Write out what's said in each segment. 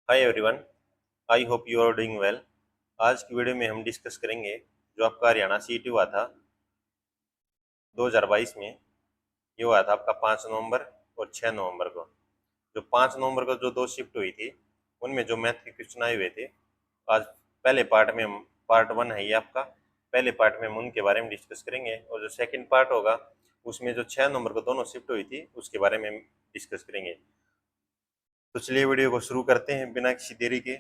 Hi everyone, I hope you are doing well. आज की video में हम डिस्कस करेंगे जो आपका हरियाणा सीईटी हुआ था 2022 में। ये हुआ था आपका 5 नवंबर और 6 नवंबर को। जो 5 नवंबर को जो दो शिफ्ट हुई थी उनमें जो मैथ के क्वेश्चन आए हुए थे, आज पहले पार्ट में हम पार्ट 1 है ये आपका, पहले पार्ट में हम उनके बारे में डिस्कस करेंगे और जो सेकंड पार्ट होगा उसमें जो 6 नवंबर को दोनों शिफ्ट हुई थी उसके बारे में हम डिस्कस करेंगे। तो चलिए वीडियो को शुरू करते हैं बिना किसी देरी के।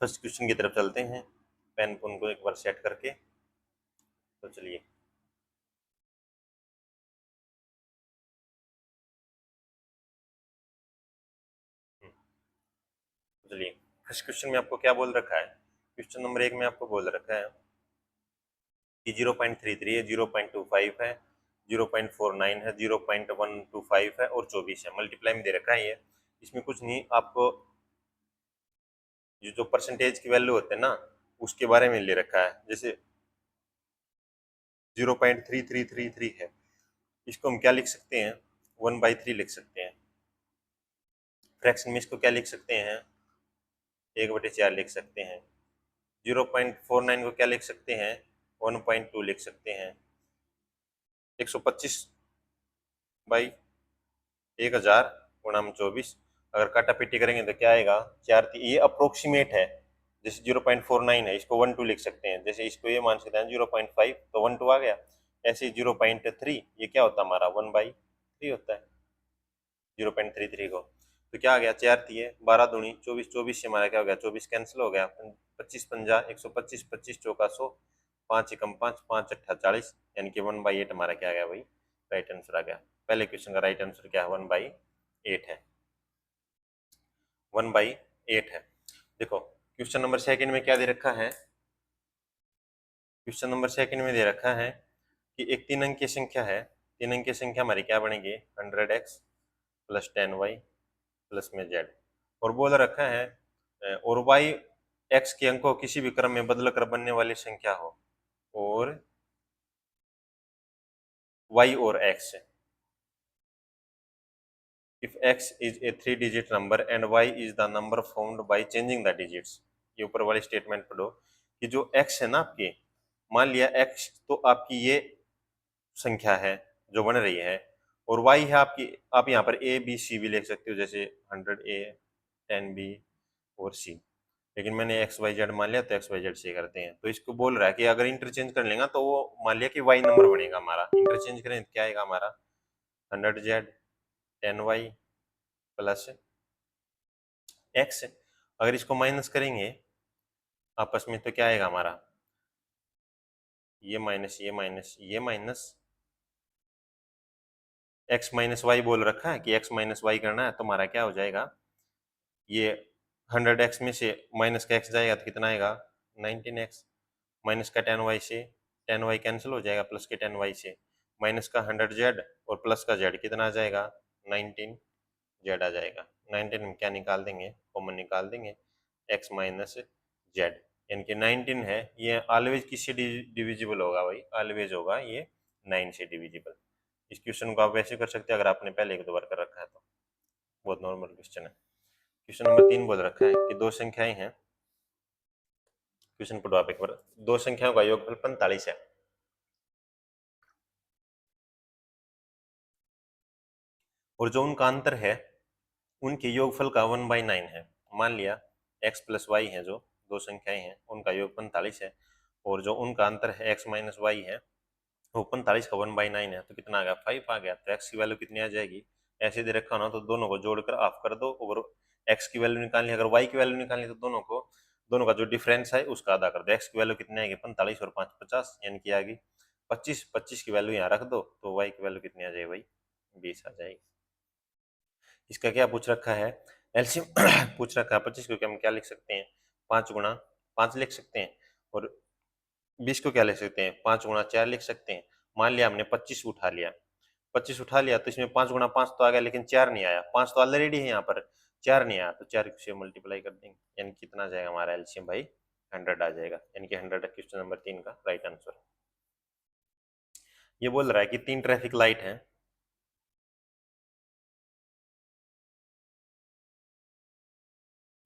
फर्स्ट क्वेश्चन की तरफ चलते हैं, पेन पुन को एक बार सेट करके। तो चलिए, फर्स्ट क्वेश्चन में आपको क्या बोल रखा है। क्वेश्चन नंबर 1 में आपको बोल रखा है कि 0.33 है, 0.25 है, 0.49 है, 0.125 है और 24 है। मल्टीप्लाई में दे रखा है ये, इसमें कुछ नहीं। आपको ये जो परसेंटेज की वैल्यू होते हैं ना उसके बारे में ले रखा है। जैसे 0.3333 है, इसको हम क्या लिख सकते हैं, 1/3 लिख सकते हैं। फ्रैक्शन में इसको क्या लिख सकते हैं, 1/4 लिख सकते हैं। 0.49 को क्या लिख सकते हैं, 1.2 लिख सकते हैं। 125 बाई 1000 गुणा में 24, अगर काटा पीटी करेंगे तो क्या आएगा, चार। ये अप्रोक्सीमेट है। जैसे 0.49 है, इसको 1 2 लिख सकते हैं। जैसे इसको ये मान सकते हैं 0.5 तो 1 2 आ गया। ऐसे 0.3 ये क्या होता है हमारा, 1/3 होता है 0.33 को। तो क्या आ गया, 4 थी, 12 दूनी 24, 24 से हमारा क्या हो गया, 24 कैंसिल हो गया। 25 पंजा 125, 25 चौका 100, 5 एकम 5, 5 अट्ठा 40, यानी कि 1/8 हमारा क्या आ गया भाई, राइट आंसर आ गया। पहले क्वेश्चन का राइट आंसर क्या है, 1/8 है, 1/8 है। देखो क्वेश्चन नंबर सेकंड में क्या दे रखा है, क्वेश्चन नंबर सेकंड में दे रखा है कि एक 3 अंक की संख्या है। 3 अंक की संख्या हमारी क्या बनेगी, 100x प्लस 10y प्लस में z। और बोल रखा है और y x के अंकों किसी भी क्रम में बदल कर बनने वाली संख्या हो, और y और x, if x is a 3 digit number and y is the number found by changing the digits। ये ऊपर वाली स्टेटमेंट पढ़ो कि जो x है ना आपकी, मान लिया x तो आपकी ये संख्या है जो बन रही है, और y है आपकी, आप यहाँ पर a b c भी लिख सकते हो, जैसे 100a 10b और c। लेकिन मैंने एक्स वाई जेड मान लिया तो एक्स वाई जेड से करते हैं। तो इसको बोल रहा है कि अगर इंटरचेंज कर लेगा तो वो मान लिया कि वाई नंबर बनेगा हमारा। इंटरचेंज करें तो क्या आएगा हमारा, 100z 10y प्लस एक्स। अगर इसको माइनस करेंगे आपस में तो क्या आएगा हमारा, ये माइनस ये माइनस ये माइनस एक्स माइनस वाई बोल रखा है कि एक्स माइनस वाई करना है, तो हमारा क्या हो जाएगा, ये 100x में से माइनस का x जाएगा तो कितना आएगा, 19x। माइनस का 10y से 10y कैंसिल हो जाएगा, प्लस के 10y से माइनस का 100z और प्लस का z कितना आ जाएगा, 19z आ जाएगा। 19 में क्या निकाल देंगे, कॉमन निकाल देंगे, x माइनस जेड, यानी कि 19 है। ये ऑलवेज किससे डिविजिबल होगा भाई, ऑलवेज होगा ये 9 से डिविजिबल। इस क्वेश्चन को आप वैसे कर सकते हैं अगर आपने पहले एक दो बार कर रखा है तो, बहुत नॉर्मल क्वेश्चन है। क्वेश्चन नंबर 3 बोल रखा है कि दो संख्याएं हैं, क्वेश्चन पढ़ो आप एक बार। दो संख्याओं का योगफल 45 है और जो उनका अंतर है उनके योगफल का 1/9 है। मान लिया x प्लस वाई है, जो दो संख्याएं हैं उनका योग 45 है, और जो उनका अंतर है x माइनस वाई है वो 45 का 1/9 है। तो कितना आ गया, 5 आ गया। तो x की वैल्यू कितनी आ जाएगी, ऐसे दे रखा ना तो दोनों को जोड़कर ऑफ कर दो, और x की वैल्यू निकालनी, अगर y की वैल्यू निकालनी तो दोनों का जो डिफरेंस है उसका आधा कर दो। x की वैल्यू कितनी आएगी, 45 और 5 50, यानी कि आ गई 25। 25 की वैल्यू यहाँ रख दो तो y की वैल्यू कितनी आ जाएगी भाई, 20 आ जाएगी। इसका क्या पूछ रखा है, एलसीएम पूछ रखा है 25 को, क्या हम क्या लिख सकते हैं, 5 लिख सकते हैं, और 20 को क्या लिख सकते हैं, 5 × 4 लिख सकते हैं। मान लिया हमने 25 उठा लिया, 25 उठा लिया तो इसमें 5 × 5 तो आ गया, लेकिन 4 नहीं आया। 5 तो ऑलरेडी है यहाँ पर, 4 नहीं आया, तो 4 से मल्टीप्लाई कर देंगे, यानी कितना आ जाएगा हमारा एलसीएम भाई, 100 आ जाएगा, यानी कि 100 क्वेश्चन नंबर 3 का राइट आंसर। ये बोल रहा है कि 3 ट्रैफिक लाइट है,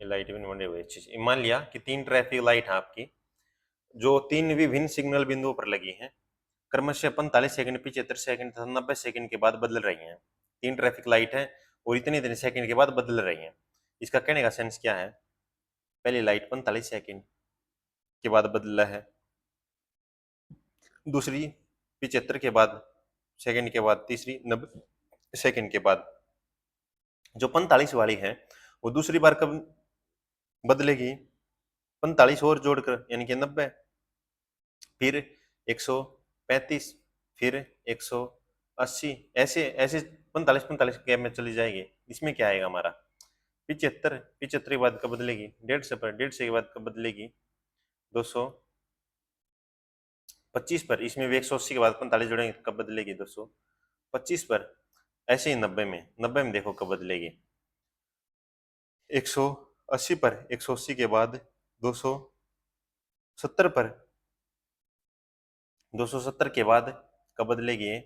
ये लाइट भी बने हुए चीज। मान लिया कि 3 ट्रैफिक लाइट है आपकी, जो 3 विभिन्न सिग्नल बिंदुओं पर लगी हैं, क्रमशः 45 सेकंड, 75 सेकंड तथा 90 सेकंड के बाद बदल रही हैं। 3 ट्रैफिक लाइट है और इतने इतने सेकंड के बाद बदल रही हैं। इसका कहने का सेंस क्या है? पहली लाइट 45 सेकंड के बाद बदला है, दूसरी 75 के बाद सेकंड के बाद, तीसरी 90 सेकंड के बाद। जो 45 वाली है वो दूसरी बार कब बदलेगी? 45 और जोड़कर, यानी कि 90, फिर 135, फिर 180, ऐसे ऐसे 45 45 गैप में चली जाएगी। इसमें क्या आएगा हमारा? 75, 75 के बाद कब बदलेगी? 150 पर, 150 के बाद कब बदलेगी? 225 पर। इसमें भी 180 के बाद 45 जोड़ेंगे, कब बदलेगी? 225 पर। ऐसे ही 90 में, 90 में देखो कब बदलेगी? 180 पर, 180 के बाद 270 पर, 270 के बाद कब बदलेगी?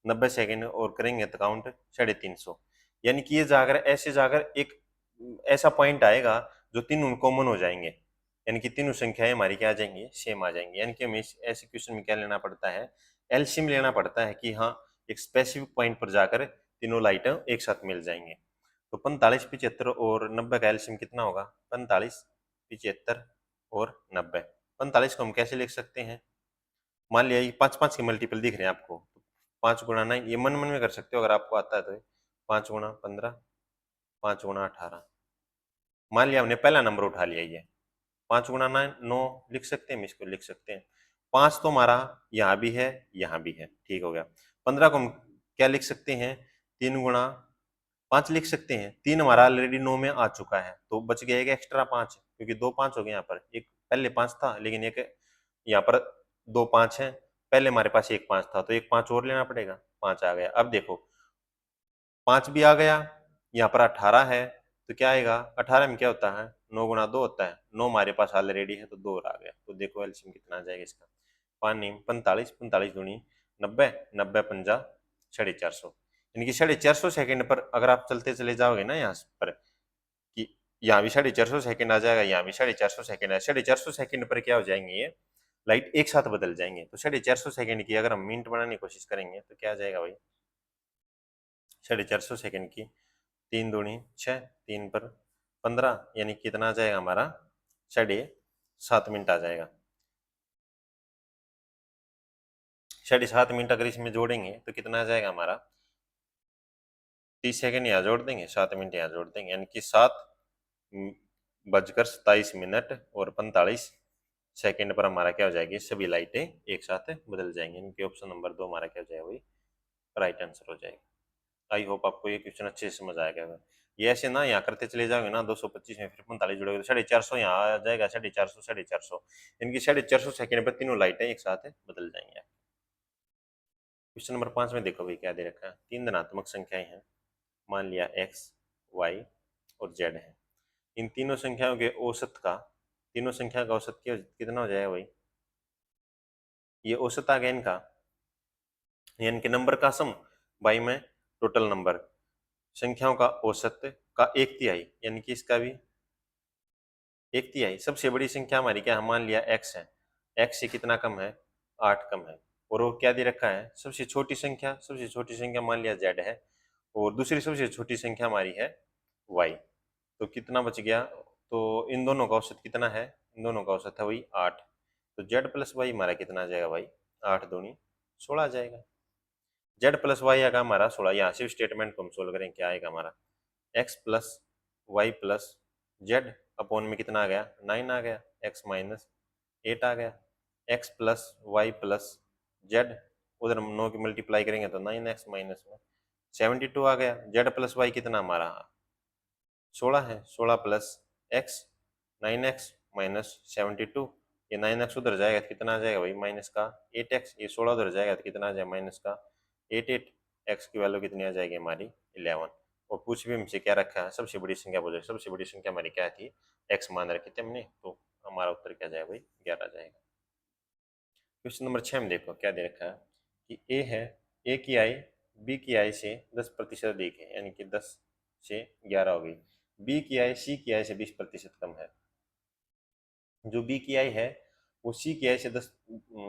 90 सेकंड और करेंगे तो काउंट 350। यानी कि ये जाकर ऐसे जाकर एक ऐसा पॉइंट आएगा जो तीनों कॉमन हो जाएंगे, यानी कि तीनों संख्याएं हमारी क्या आ जाएंगी? सेम आ जाएंगी। यानी कि हमें ऐसे क्वेश्चन में क्या लेना पड़ता है? एलसीएम लेना पड़ता है कि हाँ, एक स्पेसिफिक पॉइंट पर जाकर तीनों लाइटें एक साथ मिल जाएंगे। तो 45, 75 और 90 का एलसीएम कितना होगा? 45, 75 और 90। 45 को हम कैसे लिख सकते हैं? मान लिया ये 5 5 के मल्टीपल दिख रहे हैं आपको, 5 गुणा 9, ये मन मन में कर सकते हो अगर आपको आता है तो। 5 गुणा 15, 5 गुणा 18। मान लिया हमने पहला नंबर उठा लिया, ये 5 गुणा 9, 9 लिख सकते हैं, इसको लिख सकते हैं। 5 तो हमारा यहाँ भी है, यहाँ भी है, ठीक हो गया। 15 को हम क्या लिख सकते हैं? 3 गुणा 5 लिख सकते हैं। 3 हमारा ऑलरेडी 9 में आ चुका है, तो बच गया एक एक्स्ट्रा 5, क्योंकि 2 5 हो गए यहाँ पर। एक पहले 5 था, लेकिन एक यहाँ पर 2 5 है। पहले हमारे पास एक 5 था, तो एक 5 और लेना पड़ेगा। 5 आ गया। अब देखो 5 भी आ गया, यहाँ पर 18 है, तो क्या आएगा? 18 में क्या होता है? 9 गुणा 2 होता है। 9 हमारे पास ऑलरेडी है, तो 2 और आ गया। तो देखो एलसीएम कितना आ जाएगा इसका? 45, 45 दूनी 90, 90 पंजा 450। यानी कि 450 सेकंड पर अगर आप चलते चले जाओगे ना यहाँ पर, कि यहाँ भी 450 सेकंड आ जाएगा, यहाँ भी 450 सेकंड है। 450 सेकंड पर क्या हो जाएंगे? ये लाइट एक साथ बदल जाएंगे। तो 450 सेकंड की अगर हम मिनट बनाने की कोशिश करेंगे तो क्या आ जाएगा भाई? 450 सेकंड की 3 दूनी 6, 3 पर 15, यानी कितना आ जाएगा हमारा? 7.5 मिनट आ जाएगा। 7.5 मिनट अगर इसमें जोड़ेंगे तो कितना आ जाएगा हमारा? 30 सेकंड यहाँ जोड़ देंगे, 7 मिनट यहाँ जोड़ देंगे, यानी कि 7 बजकर 27 मिनट और 45 सेकंड पर हमारा क्या हो जाएगी? सभी लाइटें एक साथ बदल जाएंगी। इनके ऑप्शन नंबर 2 हमारा क्या हो जाएगा भाई? राइट आंसर हो जाएगा। आई होप आपको ये क्वेश्चन अच्छे से समझ आएगा। ये ऐसे ना यहाँ करते चले जाओगे ना, 225 में फिर 45 जुड़ेगा तो 450 यहाँ आ जाएगा, 450, 450, इनकी 450 सेकंड पर तीनों लाइटें एक साथ बदल जाएंगे। क्वेश्चन नंबर 5 में देखो भाई क्या दे रखा है। 3 धनात्मक संख्याएं हैं, मान लिया x, y और z है। इन तीनों संख्याओं के औसत का, तीनों संख्या का औसत कितना हो जाएगा भाई? ये औसत आ गया इनका, यानी कि नंबर का सम बाई में टोटल नंबर, संख्याओं का औसत का 1/3, यानी कि इसका भी 1/3। सबसे बड़ी संख्या हमारी क्या है? मान लिया x है, x से कितना कम है? 8 कम है। और वो क्या दे रखा है? सबसे छोटी संख्या, सबसे छोटी संख्या मान लिया z है, और दूसरी सबसे छोटी संख्या हमारी है y। तो कितना बच गया? तो इन दोनों का औसत कितना है? इन दोनों का औसत है वही 8। तो z प्लस वाई हमारा कितना आ जाएगा भाई? 8 दूनी 16 आ जाएगा। z प्लस वाई आएगा हमारा 16। यहाँ से स्टेटमेंट को हम सोल्व करें, क्या आएगा हमारा? x plus Y plus Z upon में कितना आ गया? 9 आ गया। x माइनस 8 आ गया। x plus Y plus Z, उधर हम 9 की मल्टीप्लाई करेंगे तो 9x माइनस में 72 आ गया। z प्लस वाई कितना हमारा? 16 है। 16 प्लस x, 9x माइनस 72। ये 9x उधर जाएगा तो कितना आ जाएगा भाई? माइनस का 8x। ये 16 उधर जाएगा तो कितना आ जाएगा? माइनस का 8 x की वैल्यू कितनी आ जाएगी हमारी? 11। और पूछ भी हमसे क्या रखा है? सबसे बड़ी संख्या बोले। सबसे बड़ी संख्या हमारी क्या थी? x मान रखी थी हमने, तो हमारा उत्तर क्या जाएगा भाई? 11 जाएगा। क्वेश्चन नंबर 6 में देखो क्या दे रखा है कि a है, a की i b की i से 10% अधिक है, यानी कि 10 से 11 हो गई। बी की आई सी की आई से 20% कम है। जो बी की आई है वो सी की आई से 10,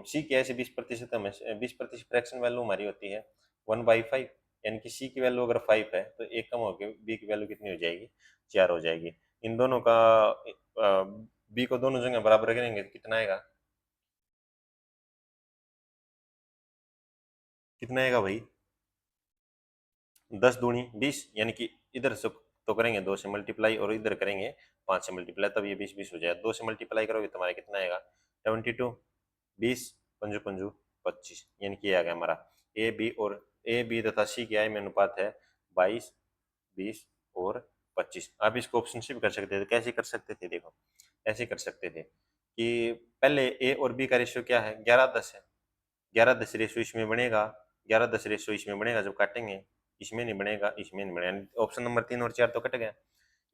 सी की आई से 20% कम है। 20% फ्रैक्शन वैल्यू हमारी होती है 1/5, यानी कि सी की वैल्यू अगर 5 है तो एक कम होकर बी की वैल्यू कितनी हो जाएगी, 4 हो जाएगी। इन दोनों का बी को दोनों जगह बराबर करेंगे तो कितना आएगा, कितना आएगा भाई, 10 दूनी 20, यानी कि इधर से तो करेंगे 2 से मल्टीप्लाई और इधर करेंगे 5 से मल्टीप्लाई, तब ये 20 हो जाए। 2 से मल्टीप्लाई करोगे तुम्हारा कितना आएगा 72, 20 पंजू पंजू 25, यानी कि ये आ गया हमारा ए बी, और ए बी तथा सी की आई में अनुपात है 22, 20 और 25। आप इसको ऑप्शन से भी कर सकते थे। कैसे कर सकते थे, देखो ऐसे कर सकते थे कि पहले ए और बी का रेशियो क्या है, 11-10 है। 11-10 रेशियो इसमें बनेगा, 11-10 रेशियो इसमें बनेगा जब काटेंगे, इसमें नहीं बनेगा, इसमें नहीं बनेगा। ऑप्शन नंबर 3 और 4 तो कट गया।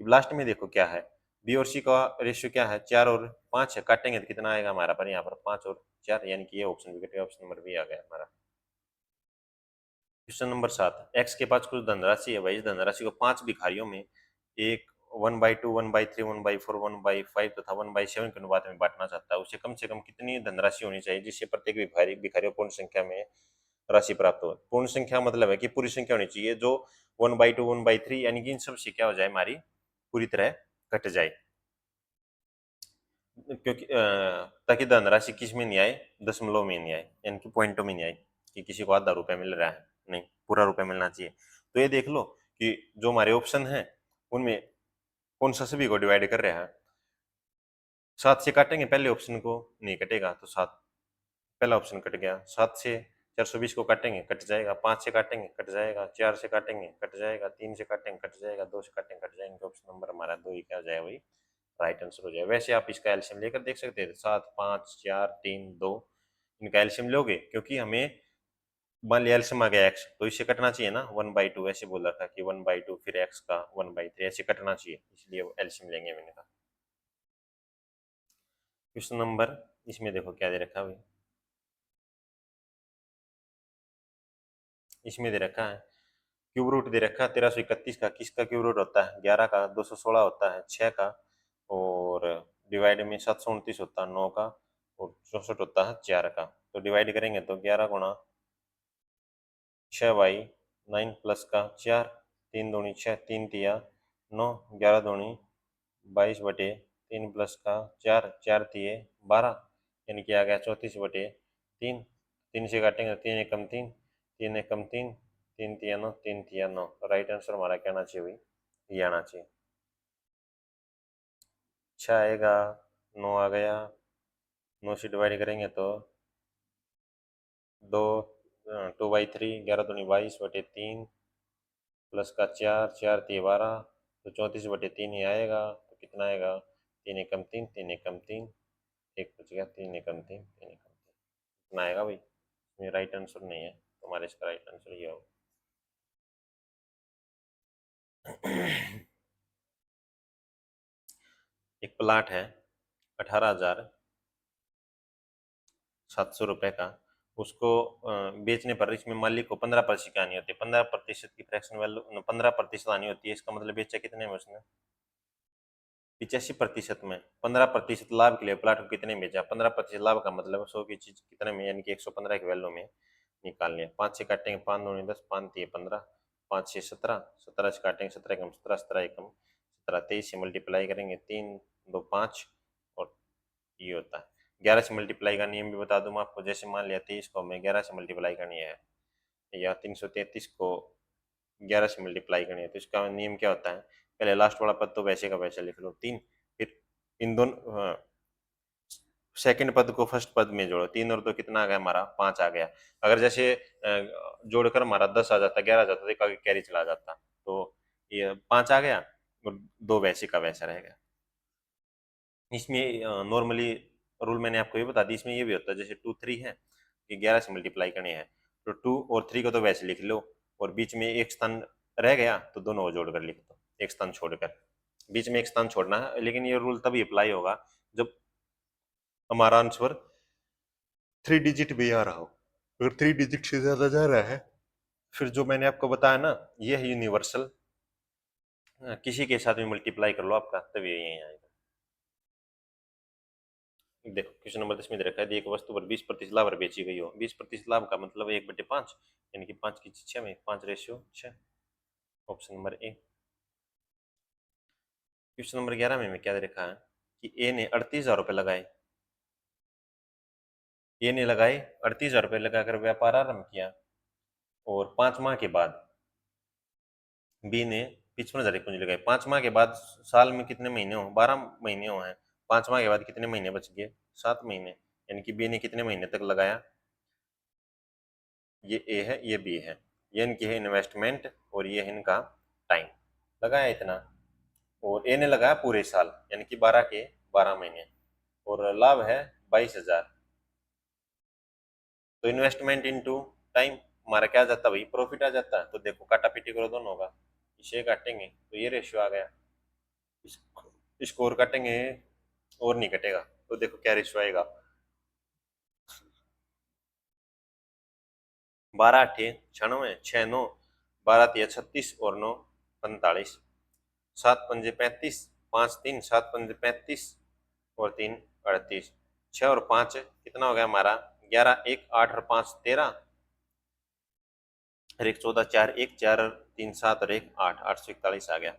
अब लास्ट में देखो क्या है, बी और सी का रेशियो क्या है, 4 और 5 है। काटेंगे तो कितना आएगा हमारा पर, यहाँ पर 5 और 4, यानी कि ये ऑप्शन भी कट गया, ऑप्शन नंबर बी आ गया हमारा। क्वेश्चन नंबर 7, एक्स के पास कुछ धनराशि है भाई। इस धनराशि को 5 भिखारियों में एक 1/2, 1/3, 1/4, 1/5 तथा 1/7 के अनुपात में बांटना चाहता है। उसे कम से कम कितनी धनराशि होनी चाहिए जिससे प्रत्येक भिखारी को पूर्ण संख्या में राशि प्राप्त हो। पूर्ण संख्या मतलब है कि पूरी संख्या होनी चाहिए, जो 1/2, 1/3 यानी कि इन सब से क्या हो जाए, हमारी पूरी तरह कट जाए। क्योंकि ताकि धनराशि किस में नहीं आए, दशमलव में नहीं आए, यानी कि पॉइंटों में नहीं आए कि किसी को आधा रुपया मिल रहा है, नहीं पूरा रुपया मिलना चाहिए। तो ये देख लो कि जो हमारे ऑप्शन है उनमें कौन सा सभी को डिवाइड कर रहा है। 7 से काटेंगे पहले ऑप्शन को, नहीं कटेगा, तो 7 पहला ऑप्शन कट गया। 7 से 420 को काटेंगे कट जाएगा, 5 से काटेंगे कट जाएगा, 4 से काटेंगे कट जाएगा, 3 से काटेंगे कट जाएगा, 2 से काटेंगे कट जाएंगे। ऑप्शन नंबर हमारा 2 ही क्या हो जाएगा, वही राइट आंसर हो जाए। वैसे आप इसका एल्शियम लेकर देख सकते हैं, 7, 5, 4, 3, 2, इनका एल्शियम लोगे, क्योंकि हमें मान लिया एल्शियम आ गया एक्स, तो इससे कटना चाहिए ना 1/2, ऐसे बोल रखा कि 1/2 फिर एक्स का 1/3, ऐसे कटना चाहिए, इसलिए एल्शियम लेंगे मैंने कहा। क्वेश्चन नंबर, इसमें देखो क्या दे रखा है, इसमें दे रखा है क्यूब रूट दे रखा है 1331 का, किसका क्यूब रूट होता है, 11 का, 216 होता है 6 का, और डिवाइड में 729 होता है 9 का, और 64 होता है 4 का। तो डिवाइड करेंगे तो 11 गुणा 6 बाई 9 प्लस का 4, 3 दूनी 6, 3 तिया 9, 11 दूनी 22/3 प्लस का 4, 4 तिये 12, यानी कि आ गया 34/3। 3 से काटेंगे 3 एकम 3, 3 एकम 3, 3 तिया 9, 3 तिया 9। राइट आंसर हमारा क्या आना चाहिए भाई, ये आना चाहिए। अच्छा आएगा, 9 आ गया, 9 से डिवाइड करेंगे तो 2, 2/3, 11 दूनी 22/3 प्लस का 4, 4 तिये 12, तो 34/3 ही आएगा। तो कितना आएगा, 3 एकम 3, 3 एकम 3, एक बच गया, 3 एकम 3, 3 एकम 3, कितना आएगा भाई, ये राइट आंसर नहीं है, तो हमारे इसका राइट आंसर ये होगा। एक प्लाट है 18,700 रुपए का, उसको बेचने पर इसमें मालिक को 15% की आनी होती है। 15% की फ्रैक्शन वैल्यू, 15% आनी होती है, इसका मतलब बेचा कितने में उसने, 85% में। 15% लाभ के लिए प्लाट को कितने में बेचा, 15% लाभ का मतलब 100 की चीज कितने में, यानी कि 115 की वैल्यू में निकाल लिया। 5 से काटेंगे 5 दूनी 10, 5 तिये 15, 5 से 17, 17 से काटेंगे 17 एकम 17, 17 एकम 17, 23 से मल्टीप्लाई करेंगे 3, 2, 5, और ये होता है। 11 से मल्टीप्लाई का नियम भी बता दूं मैं आपको, जैसे मान लिया 23 को हमें 11 से मल्टीप्लाई करनी है, या 333 को 11 से मल्टीप्लाई करनी है, तो इसका नियम क्या होता है, पहले लास्ट वाला पद तो वैसे का वैसे लिख लो 3, फिर इन दोनों सेकंड पद को फर्स्ट पद में जोड़ो, 3 और 2 कितना आ गया हमारा, 5 आ गया। अगर जैसे जोड़कर हमारा 10 आ जाता, 11 आ जाता, तो एक आगे कैरी चला जाता, तो ये 5 आ गया और 2 वैसे का वैसा रह गया। इसमें नॉर्मली रूल मैंने आपको ये बता दी, इसमें ये भी होता है जैसे 2, 3 है कि 11 से मल्टीप्लाई करनी है, तो 2 और 3 को तो वैसे लिख लो, और बीच में एक स्थान रह गया तो दोनों को जोड़कर लिख दो, एक स्थान छोड़कर। बीच में एक स्थान छोड़ना है, लेकिन ये रूल तभी अप्लाई होगा जब हमारा आंसर 3 डिजिट भी आ रहा हो। अगर 3 डिजिट से ज्यादा जा रहा है, फिर जो मैंने आपको बताया ना, ये है यूनिवर्सल किसी के साथ भी मल्टीप्लाई कर लो आपका, तभी यही आएगा। देखो क्वेश्चन नंबर 10 में दे रखा है, एक वस्तु पर 20% लाभ पर बेची गई हो। 20% लाभ का मतलब 1/5, यानी कि 5 की 6 में 5/6। Option number A. Question number 11 में क्या दे रखा है कि ए ने 38,000 रुपये लगाए। ए ने लगाए 38,000 रुपये लगाकर व्यापार आरंभ किया, और 5 माह के बाद बी ने 55,000 की पूंजी लगाई। 5 माह के बाद साल में कितने महीने हो? 12 महीने हो हैं। 5 माह के बाद कितने महीने बच गए? 7 महीने। यानी कि बी ने कितने महीने तक लगाया? ये ए है, ये बी है। ये इनकी है इन्वेस्टमेंट, और ये है इनका टाइम। लगाया इतना, और ए ने लगाया पूरे साल, यानी कि 12 के 12 महीने, और लाभ है 22,000। तो इन्वेस्टमेंट इनटू टाइम हमारा क्या आ जाता है भाई? प्रॉफिट आ जाता है। तो देखो काटा पीटी करो दोनों का, इसे काटेंगे तो ये रेशियो आ गया, इसको और काटेंगे और नहीं कटेगा। तो देखो क्या रेशियो आएगा, 12×8 = 96, 6×9 12×3 = 36, और 9×45, 7×5 = 35, 5×3 7×5 = 35, और 3 = 38। 6 और 5 कितना हो गया हमारा? 11, 1 8 और 5 13, और 1 14, 4 1 4 और 3 7 और 1 8, 841 आ गया।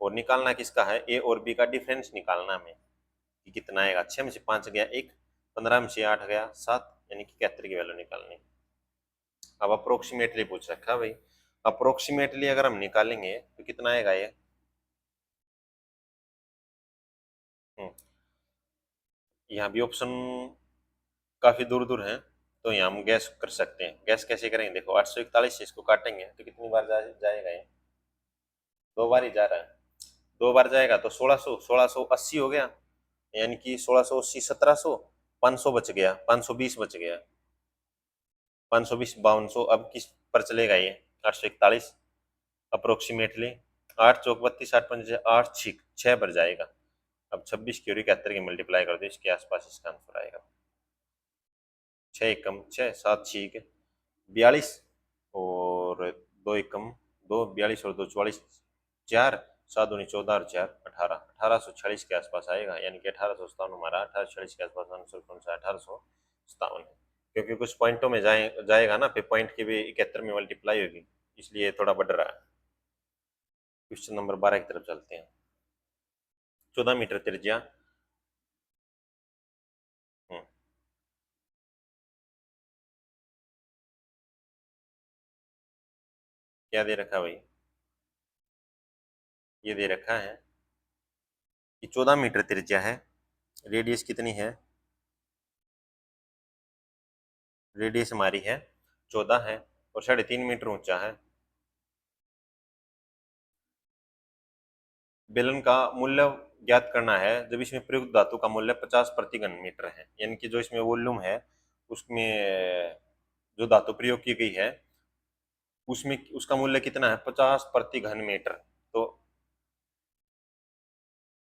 और निकालना किसका है? ए और बी का डिफरेंस निकालना हमें कि कितना आएगा। 6 में से 5 गया 1, 15 में से 8 गया 7, यानी कि 71 की वैल्यू निकालनी। अब अप्रोक्सीमेटली पूछ रखा है भाई, अप्रोक्सीमेटली अगर हम निकालेंगे तो कितना आएगा ये? यहाँ भी ऑप्शन काफी दूर दूर हैं, तो यहाँ हम गैस कर सकते हैं। गैस कैसे करेंगे? देखो 841 से इसको काटेंगे तो कितनी बार जाएगा ये? 2 बार ही जा रहा है। 2 बार जाएगा तो 1600, 1680 हो गया, यानी कि 1680 1700, 500 बच गया, 520 बच गया, 520 5200। अब किस पर चलेगा ये? 841 अप्रोक्सीमेटली। 8 चौक 32, 8 पंजे 8, 6 पर जाएगा। अब 26 की और 71 की मल्टीप्लाई कर दो, इसके आसपास इसका आंसर आएगा। 6 एकम 6, 7 6 42, और 2 एकम 2 42, और 2 44, 4 7 दूनी 14 और 4 18, 1846 के आसपास आएगा, यानी कि 1857 हमारा। 1846 के आसपास आंसर कौन सा? 1857 है, क्योंकि कुछ पॉइंटों में जाएगा ना, फिर पॉइंट की भी 71 में मल्टीप्लाई होगी, इसलिए थोड़ा बढ़ रहा है। क्वेश्चन नंबर 12 की तरफ चलते हैं। 14 मीटर त्रिज्या, हम्म, क्या दे रखा भाई? ये दे रखा है कि 14 मीटर त्रिज्या है, रेडियस कितनी है? रेडियस हमारी है 14 है, और 3.5 मीटर ऊंचा है। बेलन का मूल्य ज्ञात करना है जब इसमें प्रयुक्त धातु का मूल्य 50 प्रति घन मीटर है। यानी कि जो इसमें वॉल्यूम है, उसमें जो धातु प्रयोग की गई है, उसमें उसका मूल्य कितना है? 50 प्रति घन मीटर। तो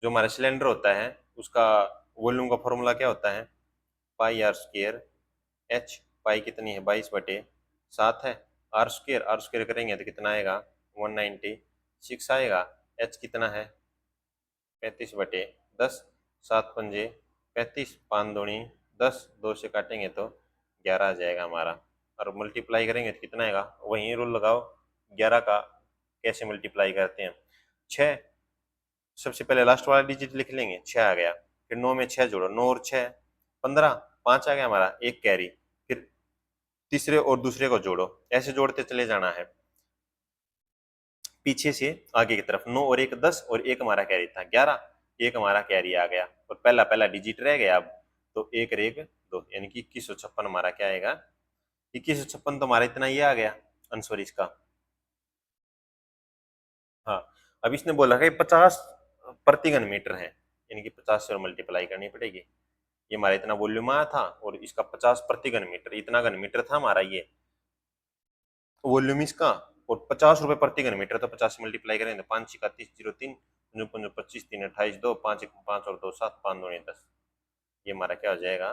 जो हमारा सिलेंडर होता है, उसका वॉल्यूम का फॉर्मूला क्या होता है? πr²। एच पाई कितनी है? 22/7 है। आर स्क्वेयर करेंगे तो कितना आएगा? 196 आएगा। एच कितना है? 35/10। 7×5 = 35, 5×2 = 10, 2 से काटेंगे तो 11 आ जाएगा हमारा। और मल्टीप्लाई करेंगे तो कितना आएगा? वहीं रूल लगाओ, 11 का कैसे मल्टीप्लाई करते हैं? 6, सबसे पहले लास्ट वाला डिजिट लिख लेंगे, 6 आ गया। फिर 9 में 6 जोड़ो, 9 और 6 15, 5 आ गया हमारा, एक कैरी। फिर तीसरे और दूसरे को जोड़ो, ऐसे जोड़ते चले जाना है पीछे से आगे की तरफ। 9 और 1 10, और एक हमारा कैरी था 11, एक हमारा कैरी आ गया, और पहला पहला डिजिट रह गया। अब तो एक और एक 2, यानी कि 2156 हमारा क्या आएगा? 2156 तो हमारा इतना ही आ गया आंसर इसका। हाँ, अब इसने बोला कि 50 प्रति घन मीटर है, यानी कि 50 से और मल्टीप्लाई करनी पड़ेगी। ये हमारा इतना वॉल्यूम आया था, और इसका 50 प्रति घन मीटर, इतना घन मीटर था हमारा ये वॉल्यूम इसका, और 50 रुपए प्रति घन मीटर। तो 50 से मल्टीप्लाई करेंगे तो 5 × 30 = 03, 55 25 3 28 2, 5 × 5 और 2 7, 5 2 10। ये हमारा क्या हो जाएगा?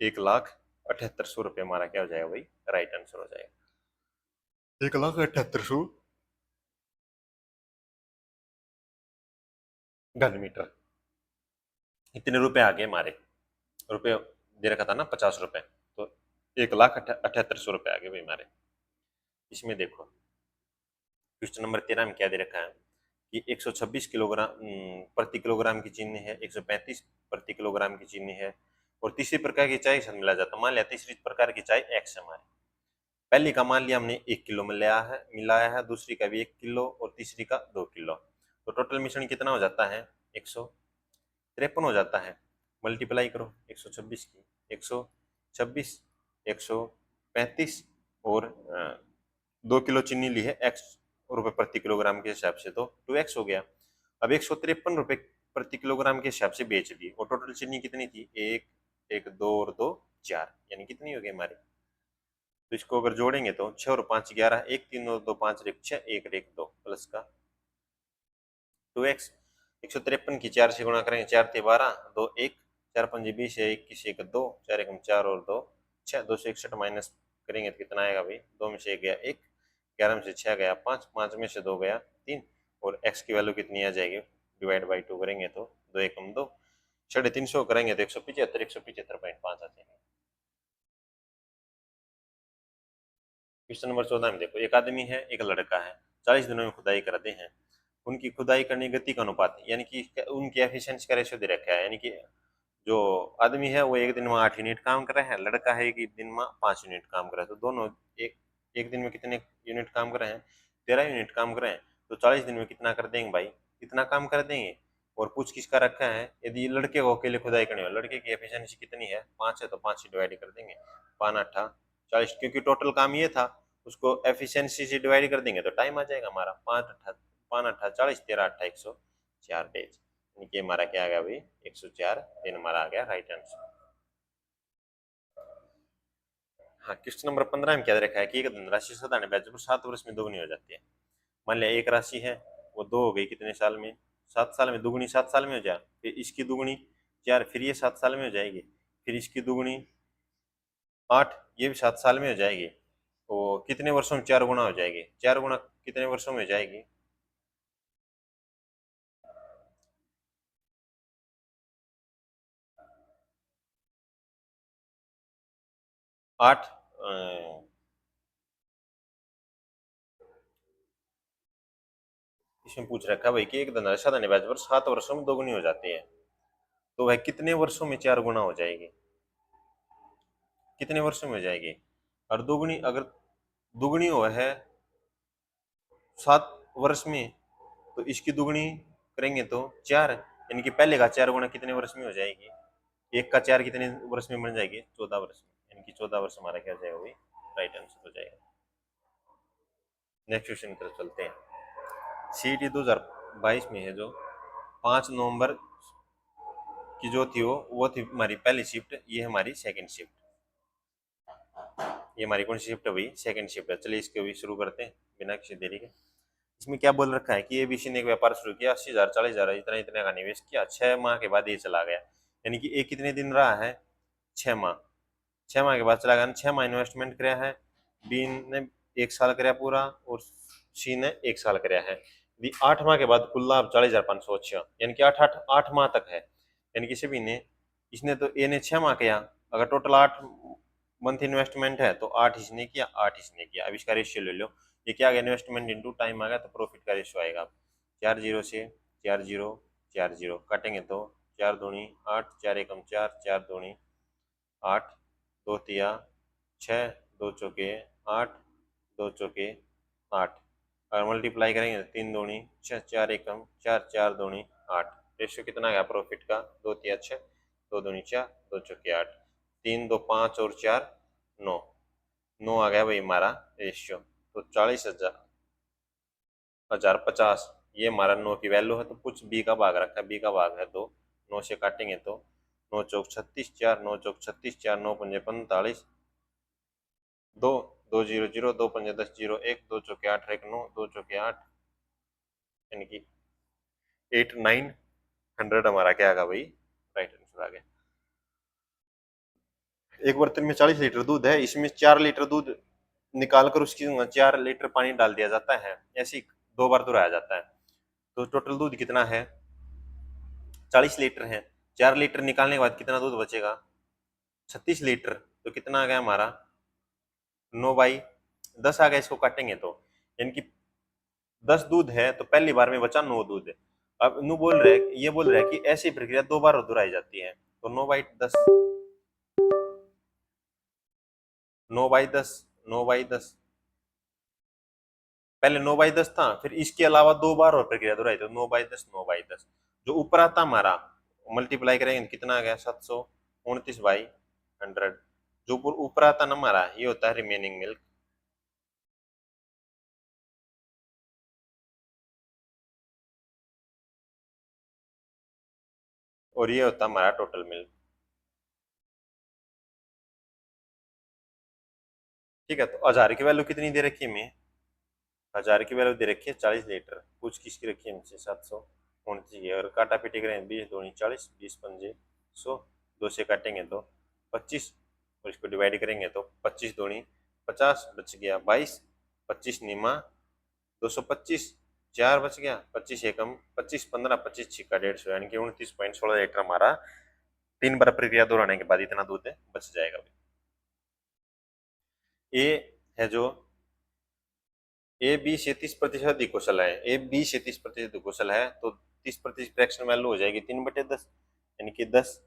1,78,100 रुपये हमारा क्या हो जाएगा भाई? राइट आंसर हो जाएगा 1,78,100। घन मीटर। इतने रुपए आ गए हमारे, रुपए दे रखा था ना 50 रुपए, तो 1,78,7800 रुपए आ गए भाई हमारे। इसमें देखो क्वेश्चन नंबर 13 में क्या दे रखा है कि 126 किलोग्राम प्रति किलोग्राम की चीनी है, 135 प्रति किलोग्राम की चीनी है, और तीसरी प्रकार की चाय के साथ मिला जाता है। मान लिया तीसरी प्रकार की चाय एक्स है हमारी, पहली का मान लिया हमने 1 किलो मिलाया है, दूसरी का भी 1 किलो और तीसरी का 2 किलो, तो टोटल मिश्रण कितना हो जाता है 153 हो जाता है। मल्टीप्लाई करो 126 की, 126, 135 और 2 किलो चीनी ली है एक्स रुपए प्रति किलोग्राम के हिसाब से, तो 2x हो गया। अब 153 रुपए प्रति किलोग्राम के हिसाब से बेच दी, और टोटल चीनी कितनी थी, एक, एक, दो और दो 4, यानी कितनी हो गई हमारी। तो इसको अगर जोड़ेंगे तो 6 और 5 11, 1 3 और 2 5 और 1 6, 1 और 1 2 प्लस का 2x। 153 की 4 से गुणा करेंगे, 4 थे 12, 2 1, 4 5 20 है, 21 1 2, 4 1 4 और 2 6, 261 माइनस करेंगे तो कितना आएगा भाई, 2 में से 1 गया 1, 11 में से 6 गया 5, 5 में से 2 गया 3, और x की वैल्यू कितनी आ जाएगी, डिवाइड बाई 2 करेंगे तो 2 1 2, 350 करेंगे तो 175, 175.5 आ जाएंगे। क्वेश्चन नंबर 14 में देखो, एक आदमी है एक लड़का है, 40 दिनों में खुदाई करते हैं, उनकी खुदाई करने की गति का अनुपात यानी कि उनकी एफिशिएंसी का रेशियो दे रखा है, यानी कि जो आदमी है वो एक दिन में 8 यूनिट काम कर रहा है, लड़का है एक दिन में 5 यूनिट काम कर रहा है, तो दोनों एक एक दिन में कितने यूनिट काम कर रहे हैं, 13 यूनिट काम कर रहे हैं, तो 40 दिन में कितना कर देंगे भाई, कितना काम कर देंगे। और पूछ किसका रखा है, यदि लड़के को अकेले खुदाई करनी हो, लड़के की एफिशिएंसी कितनी है 5 है, तो 5 से डिवाइड कर देंगे, 5 8 40, क्योंकि टोटल काम ये था, उसको एफिशिएंसी से डिवाइड कर देंगे तो टाइम आ जाएगा हमारा 5 8 40, 13 8 104 डेज, ये हमारा क्या आ गया भाई 104 दिन हमारा आ गया राइट आंसर। हाँ, क्वेश्चन नंबर 15 में क्या रखा है कि एक धनराशि साधारण ब्याज पर 7 वर्ष में दोगुनी हो जाती है। मान लिया एक राशि है वो 2 हो गई कितने साल में, 7 साल में, दुगुनी 7 साल में हो जाए, फिर इसकी दुगुनी 4, फिर ये 7 साल में हो जाएगी, फिर इसकी दुगुनी 8, ये भी 7 साल में हो जाएगी, तो कितने वर्षों में 4 गुना हो जाएगी, 4 गुना कितने वर्षों में हो जाएगी, 8 इसमें पूछ रखा है भाई कि एक धनराशि साधारण ब्याज पर 7 वर्षों में दोगुनी हो जाती है, तो वह कितने वर्षों में 4 गुना हो जाएगी, कितने वर्षों में हो जाएगी। और दुगनी अगर दुगनी हो है 7 वर्ष में, तो इसकी दुगनी करेंगे तो 4, यानी कि पहले का 4 गुना कितने वर्ष में हो जाएगी, एक का 4 कितने वर्ष में बन जाएगी 14 वर्ष में, यानी कि 14 वर्ष हमारा क्या हो जाएगा भाई राइट आंसर हो जाएगा। नेक्स्ट क्वेश्चन की तरफ चलते हैं। सीईटी 2022 में है जो 5 नवंबर की जो थी वो थी हमारी पहली शिफ्ट, ये हमारी सेकंड शिफ्ट, ये हमारी कौन सी शिफ्ट है भाई सेकंड शिफ्ट है। चलिए इसको भी शुरू करते हैं बिना किसी देरी के। इसमें क्या बोल रखा है कि एबीसी ने एक व्यापार शुरू किया, 80,000 40,000 इतना इतने का निवेश किया, 6 माह के बाद ये चला गया, यानी कि एक कितने दिन रहा है 6 माह, 6 माह के बाद चला गया, 6 माह इन्वेस्टमेंट कराया है, बी ने 1 साल कराया पूरा और सी ने 1 साल कराया है, यदि 8 माह के बाद कुल लाभ 40,506, यानी कि 8 माह तक है, यानी कि सभी ने, इसने तो ए ने 6 माह किया, अगर टोटल 8 मंथ इन्वेस्टमेंट है तो 8 इसने किया 8 इसने किया। अब इसका रेशियो ले लो, ये क्या आ गया इन्वेस्टमेंट इंटू टाइम आ गया, तो प्रॉफिट का रेशियो आएगा 4 जीरो से 4 जीरो 4 जीरो काटेंगे तो 4 दूनी 8, 4 एकम 4, 4 दूनी 8, 2 तिया 6, 2 चौके 8, 2 चौके 8, और मल्टीप्लाई करेंगे तो 3 दूनी 6, 4 एकम 4, 4 दूनी 8, रेशियो कितना गया प्रॉफिट का 2 तिया 6, 2 दूनी 4, 2 चौके 8, 3 2 5 और 4 9, 9 आ गया भाई हमारा रेशियो, तो 40,050, ये हमारा 9 की वैल्यू है, तो कुछ बी का भाग रखा है, बी का भाग है 2, 9 से काटेंगे तो 9 चौक 36 4, 9 चौक 36 4, 9 पंजे 45, 2 2 जीरो जीरो, 2 पंजे 10 जीरो 1, 2 चौके 8 1 9, 2 चौके 8, यानी कि 8 900 हमारा क्या आएगा भाई राइट आंसर आ गया। एक बर्तन में 40 लीटर दूध है, इसमें 4 लीटर दूध निकाल कर उसकी 4 लीटर पानी डाल दिया जाता है, ऐसे ही 2 बार दोहराया जाता है, तो टोटल दूध कितना है 40 लीटर है, 4 लीटर निकालने के बाद कितना दूध बचेगा? 36 लीटर। तो कितना आ गया हमारा? 9/10 आ गया इसको काटेंगे तो, यानी कि 10 दूध है तो पहली बार में बचा 9 दूध। अब नु बोल रहे ये बोल रहा है कि ऐसी प्रक्रिया 2 बार दोहराई जाती है, तो 9/10, 9/10, 9/10, पहले 9/10 था, फिर इसके अलावा 2 बार और प्रक्रिया दोहराई तो 9/10, 9/10। जो ऊपर आता हमारा मल्टीप्लाई करेंगे तो कितना आ गया? 729/100। जो ऊपर आता ना हमारा, ये होता है रिमेनिंग मिल्क। और ये होता है हमारा टोटल मिल्क। ठीक है, तो 1000 की वैल्यू कितनी दे रखी है हमें? 1000 की वैल्यू दे रखी है 40 लीटर। पूछ किसकी रखी है हमसे? 729 की। और काटा पीटी करें 20 दूनी 40, 20 पंजे 100, 2 से काटेंगे तो 25, और इसको डिवाइड करेंगे तो 25 दूनी 50, बच गया 22, 25 निमा 225, 4 बच गया, 25 एकम 25, 15, 25 छिक्का 150, यानी कि 29.16 लीटर हमारा 3 बार प्रक्रिया दोहराने के बाद इतना दूध बच जाएगा। ए है जो ए बी से 30% अधिक कुशल है, ए बी से 30% कुशल है, तो 30% फ्रैक्शन वैल्यू हो जाएगी 3/10, यानी कि 10।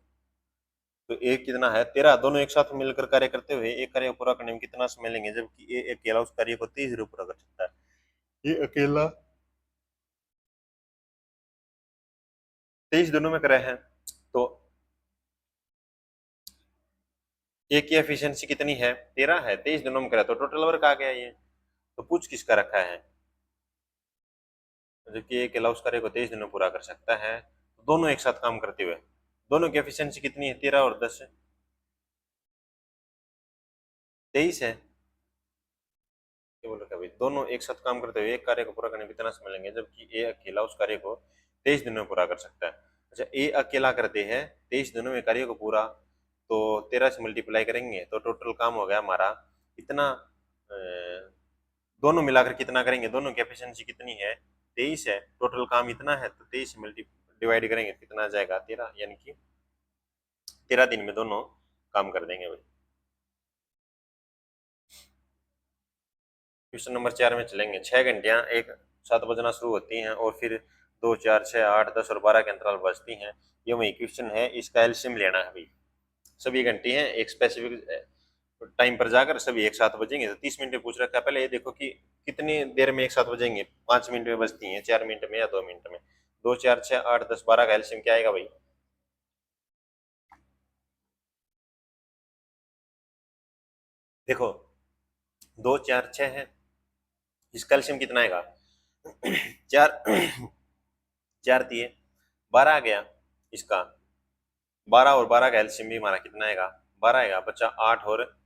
तो ए कितना है? 13। दोनों एक साथ मिलकर कार्य करते हुए एक कार्य को पूरा करने में कितना समय लेंगे, जबकि ए अकेला उस कार्य को 30 दिन पूरा कर सकता है। ये अकेला 23 दिनों में करे हैं, तो ए की एफिशिएंसी कितनी है? 13 है, 23 दिनों में करे तो टोटल वर्क आ गया ये। तो पूछ किसका रखा है? जबकि ए अकेला उस कार्य को 23 दिनों में पूरा कर सकता है, तो दोनों एक साथ काम करते हुए, दोनों की एफिशिएंसी कितनी है? 13 और 10 है, 23 है। क्या बोल रखा है भाई? दोनों एक साथ काम करते हुए एक कार्य को पूरा करने में कितना समय लेंगे, जबकि ए अकेला उस कार्य को 23 दिनों में पूरा कर सकता है। अच्छा, ए अकेला करते हैं 23 दिनों में कार्य को पूरा, तो 13 से मल्टीप्लाई करेंगे तो टोटल काम हो गया हमारा इतना। दोनों मिलाकर कितना करेंगे? दोनों की एफिशिएंसी कितनी है? 23 है, टोटल काम इतना है, तो 23 से मल्टी डिवाइड करेंगे तो कितना आ जाएगा? 13, यानी कि 13 दिन में दोनों काम कर देंगे भाई। क्वेश्चन नंबर 4 में चलेंगे। 6 घंटियां एक साथ बजना शुरू होती हैं और फिर 2, 4, 6, 8, 10 और 12 के अंतराल बजती हैं। ये वही क्वेश्चन है, इसका एलसीएम लेना है भाई। सभी घंटी हैं एक स्पेसिफिक टाइम पर जाकर सभी एक साथ बजेंगे, तो 30 मिनट में पूछ रखा है। पहले ये देखो कि कितनी देर में एक साथ बजेंगे। 5 मिनट में बजती हैं, 4 मिनट में या 2 मिनट में। 2, 4, 6, 8, 10, 12 का एलसीएम क्या आएगा भाई? देखो 2, 4, 6 है, इसका एलसीएम कितना आएगा? 4, 4 दिए 12 आ गया इसका। 12 और 12 का एलसीएम भी हमारा कितना आएगा? 12 आएगा। बच्चा 8 और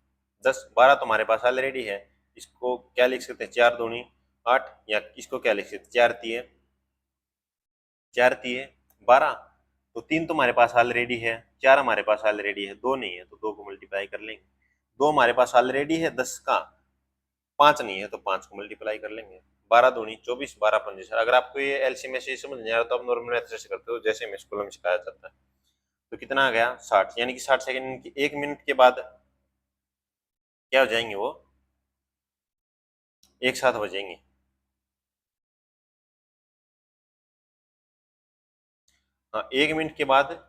10, 12 तो हमारे पास ऑलरेडी है। इसको क्या लिख सकते हैं? 4 दूनी 8, या इसको क्या लिख सकते हैं? 4 12। तो 3 तो हमारे पास ऑलरेडी है, 4 हमारे पास ऑलरेडी है, 2 नहीं है, तो 2 को मल्टीप्लाई कर लेंगे। 2 हमारे पास ऑलरेडी है 10 का, 5 नहीं है तो 5 को मल्टीप्लाई कर लेंगे। 12 दूनी 24, 12 पंजे। अगर आपको ये एलसीएम ऐसे समझ नहीं आ रहा तो आप नॉर्मल मेथड से करते हो, जैसे हमें स्कूल में सिखाया जाता है। तो कितना आ गया? 60, यानी कि 60 सेकंड की 1 मिनट के बाद क्या हो जाएंगे? वो एक साथ हो जाएंगे। हाँ, 1 मिनट के बाद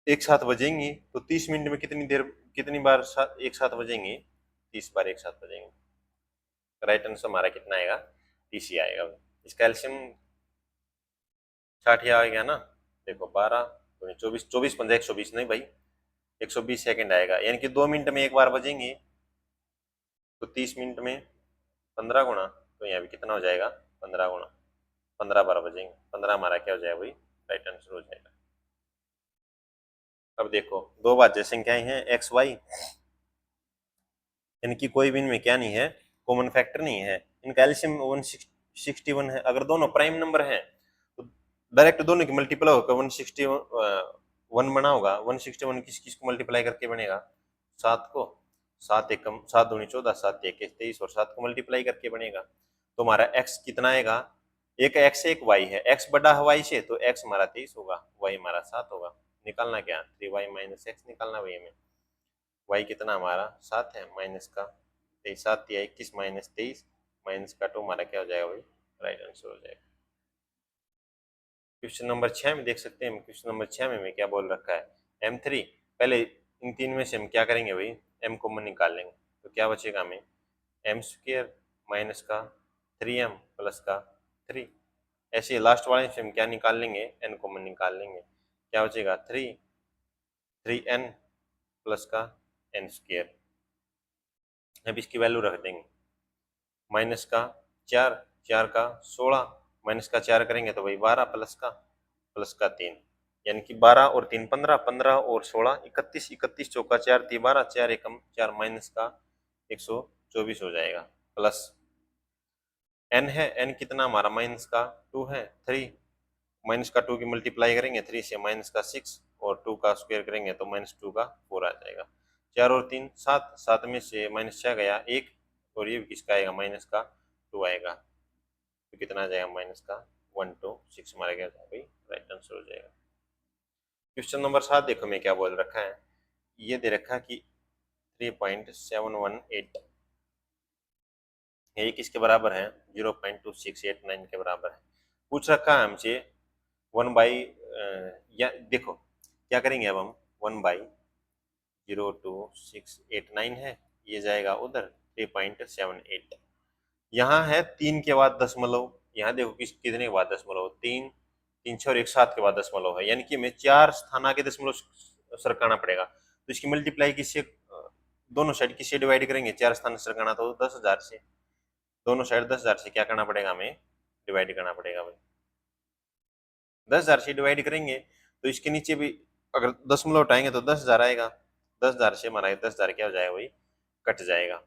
एक साथ बजेंगे, तो 30 मिनट में कितनी देर, कितनी बार एक साथ बजेंगे? 30 बार एक साथ बजेंगे। राइट आंसर हमारा कितना आएगा? 30 ही आएगा। इसका एल्शियम 60 ही आएगा ना। देखो 12 24, 24 पंजा 120, नहीं भाई 120 सेकंड आएगा, यानी कि 2 मिनट में एक बार बजेंगे, तो 30 मिनट में 15 गुना, तो यहाँ भी कितना हो जाएगा? 15 गुना, 15 बार बजेंगे। 15 हमारा क्या हो जाएगा भाई? राइट आंसर हो जाएगा। अब देखो दो भाज्य संख्याएं हैं एक्स वाई, इनकी कोई भी इनमें क्या नहीं है? कॉमन फैक्टर नहीं है। इनका एलसीएम 161 है। अगर दोनों प्राइम नंबर हैं तो डायरेक्ट दोनों की मल्टीप्लाई होकर 161 बना होगा। 161 किस किस को मल्टीप्लाई करके बनेगा? 7 को। 7 एकम 7 दूनी 14, 7 एक 23, और 7 को मल्टीप्लाई करके बनेगा। तो हमारा एक्स कितना आएगा? एक x है एक y है, x बड़ा है y से तो x हमारा 23 होगा, y हमारा 7 होगा। निकालना क्या, 3y माइनस एक्स निकालना भाई हमें। y कितना हमारा 7 है, माइनस का 23, 7 या 21 माइनस 23 माइनस का 2 हमारा क्या हो जाएगा भाई, राइट आंसर हो जाएगा। क्वेश्चन नंबर 6 में देख सकते हैं, क्वेश्चन नंबर 6 में हमें क्या बोल रखा है, m3। पहले इन तीन में से हम क्या करेंगे भाई, m कॉमन निकाल लेंगे, तो क्या बचेगा हमें, m स्क्वायर माइनस का 3m प्लस का 3। ऐसे लास्ट वाले से हम क्या निकाल लेंगे, n कॉमन निकाल लेंगे, क्या बचेगा 3n प्लस का n स्क्वायर। अब इसकी वैल्यू रख देंगे, माइनस का 4, 4 का 16 माइनस का 4 करेंगे तो भाई 12 प्लस का 3, यानी कि 12 और 3 15, 15 और 16 31, 31 चौका 4 3 12, 4 एकम 4 माइनस का 124 हो जाएगा, प्लस n है, n कितना हमारा माइनस का 2 है, 3 माइनस का 2 की मल्टीप्लाई करेंगे 3 से माइनस का 6 और 2 का स्क्वायर करेंगे तो माइनस 2 का 4 आ जाएगा। 4 और 3 7, 7 में से माइनस 6 गया 1 और ये किसका आएगा, माइनस का 2 आएगा, तो कितना आ जाएगा माइनस का 1 2 6 हमारा क्या भाई, राइट आंसर हो जाएगा। क्वेश्चन नंबर 7 देखो मैं क्या बोल रखा है, ये दे रखा कि 3.718 ये किसके बराबर है, 0.2689 के बराबर है। पूछ रखा है हमसे 1 बाई, या देखो क्या करेंगे अब हम, 1/02689 है, ये जाएगा उधर 3.78। यहाँ है 3 के बाद दशमलव, यहाँ देखो कितने के बाद दशमलव, 3 3 6 और 1 7 के बाद दशमलव है, यानी कि हमें 4 स्थान आगे दशमलव सरकाना पड़ेगा, तो इसकी मल्टीप्लाई किससे, दोनों साइड किससे डिवाइड करेंगे, 4 स्थान सरकाना तो 10,000 से, दोनों साइड 10,000 से क्या करना पड़ेगा हमें, डिवाइड करना पड़ेगा भाई। 10,000 से डिवाइड करेंगे तो इसके नीचे भी अगर दशमलव उठाएंगे तो 10,000 आएगा, 10,000 से हमारा 10,000 क्या हो जाएगा भाई, कट जाएगा।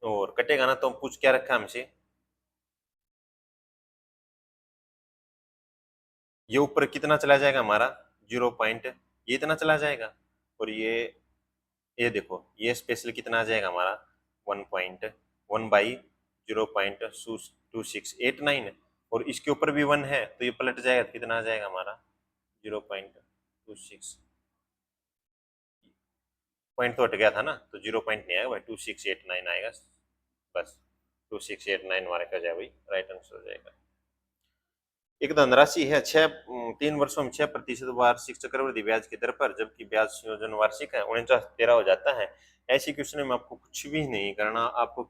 और कटेगा ना तो हम पूछ क्या रखा हमसे, ये ऊपर कितना चला जाएगा हमारा 0 पॉइंट, ये इतना चला जाएगा, और ये देखो ये स्पेशल कितना आ जाएगा हमारा 1.1/0.2689, और इसके ऊपर भी 1 है तो ये पलट जाएगा तो कितना आ जाएगा हमारा 0.26, पॉइंट तो हट गया था ना तो 0 पॉइंट नहीं आएगा भाई, 2689 आएगा बस, 2689 हमारा क्या जाए भाई, राइट आंसर हो जाएगा। एक धनराशि है 3 वर्षों में 6% वार्षिक चक्रवृद्धि ब्याज की दर पर, जबकि ब्याज संयोजन वार्षिक है 49 13 हो जाता है। ऐसी क्वेश्चन में आपको कुछ भी नहीं करना, आपको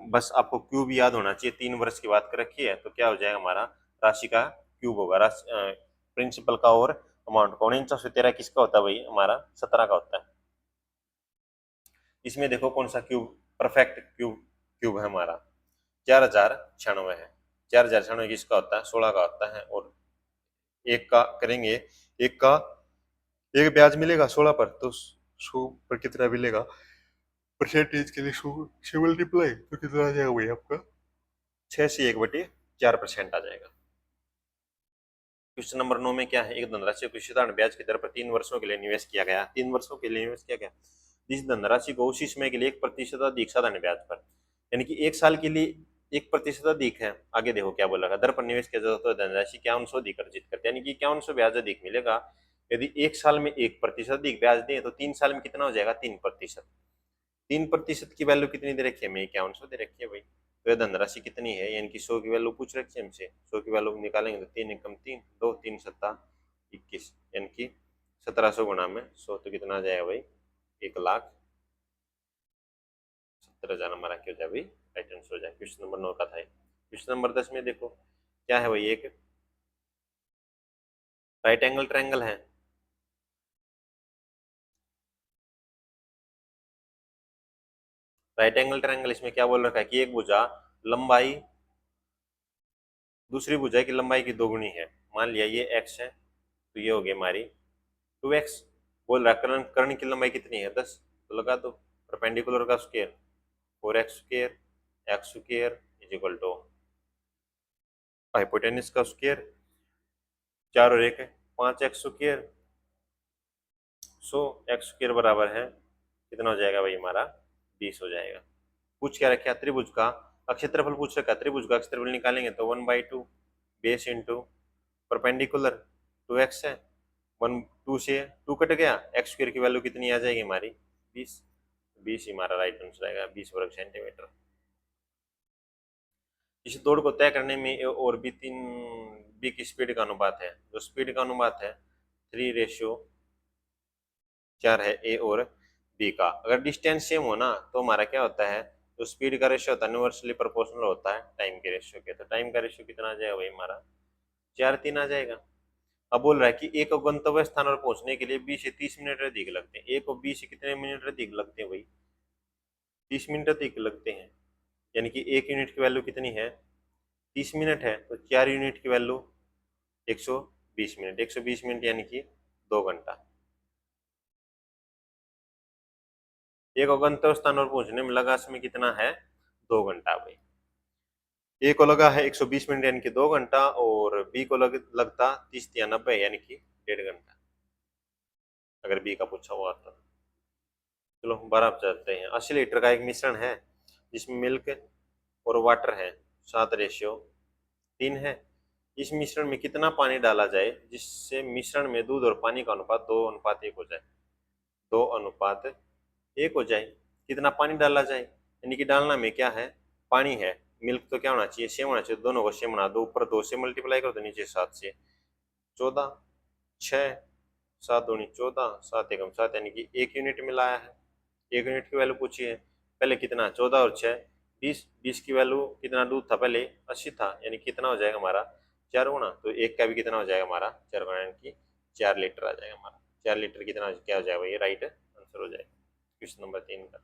बस आपको क्यूब याद होना चाहिए, 3 वर्ष की बात कर रखी है तो क्या हो जाएगा हमारा, राशि का क्यूब होगा, राशि प्रिंसिपल का और अमाउंट का। 4913 किसका होता है भाई, हमारा 17 का होता है। इसमें देखो कौन सा क्यूब, परफेक्ट क्यूब क्यूब है हमारा, 4096 है, 4096 किसका होता है, 16 का होता है, और एक का करेंगे, एक का एक ब्याज मिलेगा 16 पर, तो 100 पर कितना मिलेगा, परसेंटेज के लिए 100 से मल्टीप्लाई तो कितना आ जाएगा भाई आपका, 6 से 1/4% आ जाएगा। क्वेश्चन नंबर 9 में क्या है, एक धनराशि को साधारण ब्याज की दर पर 3 वर्षों के लिए निवेश किया गया, 3 वर्षों के लिए निवेश किया गया, इस धनराशि को उसी समय के लिए 1% अधिक साधारण ब्याज पर, यानी कि 1 साल के लिए 1% अधिक है, आगे देखो क्या बोला, दर पर निवेश किया जाता है धनराशि 5100 अधिक अर्जित करते हैं, यानी कि 5100 ब्याज अधिक मिलेगा। यदि 1 साल में 1% अधिक ब्याज दें तो 3 साल में कितना हो जाएगा, 3%। 3% की वैल्यू कितनी दे रखी है हमें, 5100 दे रखी है भाई, तो यह धनराशि कितनी है, यानी कि 100 की वैल्यू पूछ रखी है हमसे, 100 की वैल्यू निकालेंगे तो 3 एकम 3 2 3 7 21, यानी कि 1700 गुणा में 100 तो कितना आ जाएगा भाई, 1,70,000 हमारा क्या हो जाए भाई, राइट आंसर हो जाए। क्वेश्चन नंबर 9 का था। क्वेश्चन नंबर 10 में देखो क्या है भाई, एक राइट एंगल ट्रायंगल है, राइट एंगल ट्रायंगल, इसमें क्या बोल रखा है कि एक भुजा लंबाई दूसरी भुजा की लंबाई की दोगुनी है, मान लिया ये x है तो ये हो गई हमारी 2x, बोल रहा कर्ण कर्ण की लंबाई कितनी है 10, तो लगा दो परपेंडिकुलर का square 4x square x square is equal to hypotenuse का स्क्वायर 4 और 1 है 5x स्क्वायर, 100x स्क्वायर बराबर है कितना हो जाएगा भाई हमारा 20 हो जाएगा। पूछ क्या रखा, त्रिभुज का अक्षेत्रफल पूछ रखा है, त्रिभुज का अक्षेत्रफल निकालेंगे तो 1/2 बेस इंटू परपेंडिकुलर 2x है, 2 से 2 कट गया, एक्स स्क्वायर की वैल्यू कितनी आ जाएगी हमारी 20, 20 ही हमारा राइट आंसर आएगा, 20 वर्ग सेंटीमीटर। इस दौड़ को तय करने में ए और बी तीन बी की स्पीड का अनुपात है, जो स्पीड का अनुपात है 3:4 है ए और बी का। अगर डिस्टेंस सेम हो ना तो हमारा क्या होता है, जो स्पीड का रेशियो होता है इनवर्सली प्रोपोर्शनल होता है टाइम के रेशियो के। तो टाइम का रेशियो कितना आ जाएगा भाई हमारा 4:3 आ जाएगा। अब बोल रहा है कि एक गंतव्य स्थान पर पहुंचने के लिए 20 से 30 मिनट अधिक लगते हैं। एक को 20 से कितने मिनट अधिक लगते हैं भाई, 30 मिनट अधिक लगते हैं। यानी कि एक यूनिट की वैल्यू कितनी है 30 मिनट है, तो 4 यूनिट की वैल्यू 120 मिनट, 120 मिनट यानी कि 2 घंटा। एक गंतव्य स्थान पर पहुंचने में लगा समय कितना है 2 घंटा भाई। ए को लगा है 120 मिनट यानी कि 2 घंटा, और बी को लगता 30 या 90 यानी कि 1.5 घंटा, अगर बी का पूछा हुआ तो। चलो बराबर चलते हैं। 80 लीटर का एक मिश्रण है जिसमें मिल्क और वाटर है, 7:3 है। इस मिश्रण में कितना पानी डाला जाए जिससे मिश्रण में दूध और पानी का अनुपात 2:1 हो जाए, 2:1 हो जाए। कितना पानी डाला जाए, यानी कि डालना में क्या है पानी है, मिल्क तो क्या होना चाहिए सेम होना चाहिए, दोनों को सेम बना दो, ऊपर 2 से मल्टीप्लाई करो तो नीचे 7 से, 14, 6, 7 दूनी 14, 7 एकम 7, यानी कि 1 यूनिट में लाया है। 1 यूनिट की वैल्यू पूछी है, पहले कितना 14 और 6 20, 20 की वैल्यू कितना दूध था पहले 80 था, यानी कितना हो जाएगा हमारा 4 गुना, तो एक का भी कितना हो जाएगा हमारा 4 गुना, यानी कि 4 लीटर आ जाएगा हमारा। 4 लीटर कितना क्या हो जाएगा, ये राइट आंसर हो जाएगा क्वेश्चन नंबर 3 का।